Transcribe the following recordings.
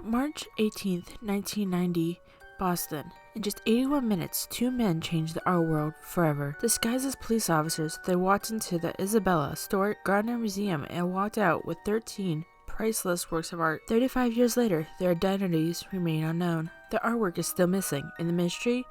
March 18th, 1990, Boston. In just 81 minutes, two men changed the art world forever. Disguised as police officers, they walked into the Isabella Stewart Gardner Museum and walked out with 13 priceless works of art. 35 years later, their identities remain unknown. The artwork is still missing, and the mystery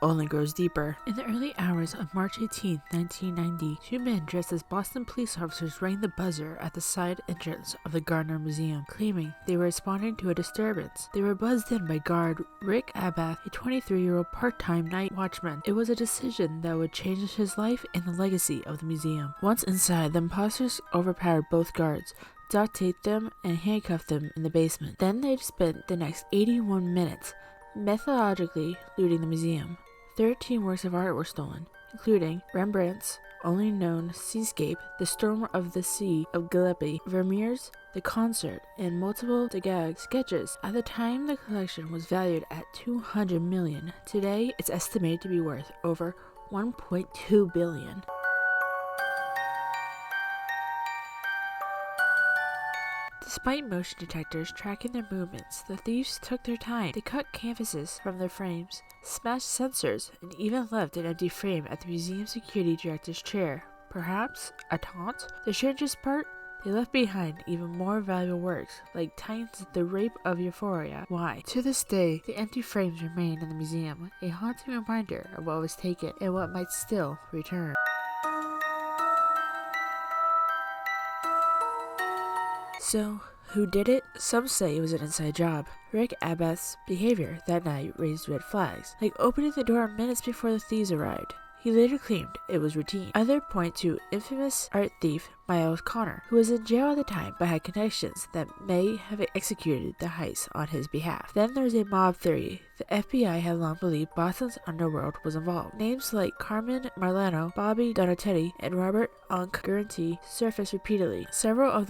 only grows deeper. In the early hours of March 18, 1990, two men dressed as Boston police officers rang the buzzer at the side entrance of the Gardner Museum, claiming they were responding to a disturbance. They were buzzed in by guard Rick Abath, a 23-year-old part-time night watchman. It was a decision that would change his life and the legacy of the museum. Once inside, the imposters overpowered both guards, duct-taped them, and handcuffed them in the basement. Then they spent the next 81 minutes methodologically looting the museum. 13 works of art were stolen, including Rembrandt's only known seascape, The Storm of the Sea of Gillespie, Vermeer's The Concert, and multiple Degas sketches. At the time, the collection was valued at $200 million. Today, it's estimated to be worth over $1.2 billion. Despite motion detectors tracking their movements, the thieves took their time. They cut canvases from their frames, smashed sensors, and even left an empty frame at the museum security director's chair. Perhaps a taunt? The strangest part? They left behind even more valuable works, like Titian's The Rape of Euphoria. Why? To this day, the empty frames remain in the museum, a haunting reminder of what was taken and what might still return. So, who did it? Some say it was an inside job. Rick Abath's behavior that night raised red flags, like opening the door minutes before the thieves arrived. He later claimed it was routine. Others point to infamous art thief Miles Connor, who was in jail at the time but had connections that may have executed the heist on his behalf. Then there's a mob theory. The FBI had long believed Boston's underworld was involved. Names like Carmen Marlano, Bobby Donatelli, and Robert Guarente surfaced repeatedly. Several of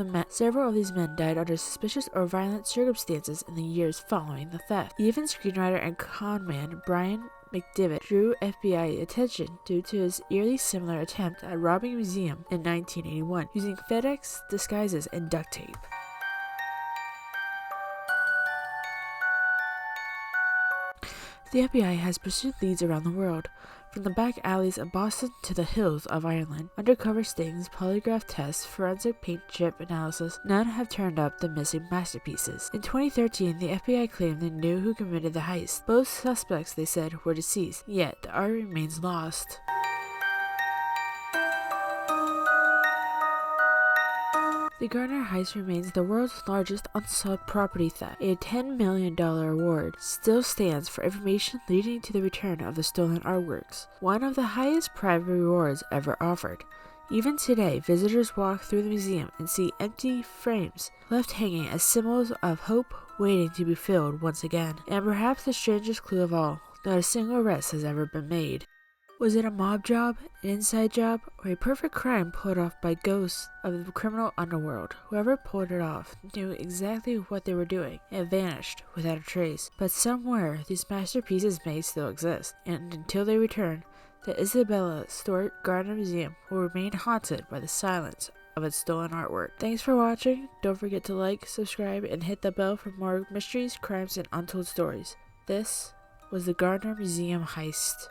these men died under suspicious or violent circumstances in the years following the theft. Even screenwriter and conman Brian McDivitt drew FBI attention due to his eerily similar attempt at robbing a museum in 1981 using FedEx disguises and duct tape. The FBI has pursued leads around the world, from the back alleys of Boston to the hills of Ireland. Undercover stings, polygraph tests, forensic paint chip analysis, none have turned up the missing masterpieces. In 2013, the FBI claimed they knew who committed the heist. Both suspects, they said, were deceased, yet the art remains lost. The Gardner heist remains the world's largest unsolved property theft. A $10 million award still stands for information leading to the return of the stolen artworks, one of the highest private rewards ever offered. Even today, visitors walk through the museum and see empty frames left hanging as symbols of hope waiting to be filled once again. And perhaps the strangest clue of all, not a single arrest has ever been made. Was it a mob job, an inside job, or a perfect crime pulled off by ghosts of the criminal underworld? Whoever pulled it off knew exactly what they were doing and vanished without a trace. But somewhere, these masterpieces may still exist, and until they return, the Isabella Stewart Gardner Museum will remain haunted by the silence of its stolen artwork. Thanks for watching. Don't forget to like, subscribe, and hit the bell for more mysteries, crimes, and untold stories. This was the Gardner Museum heist.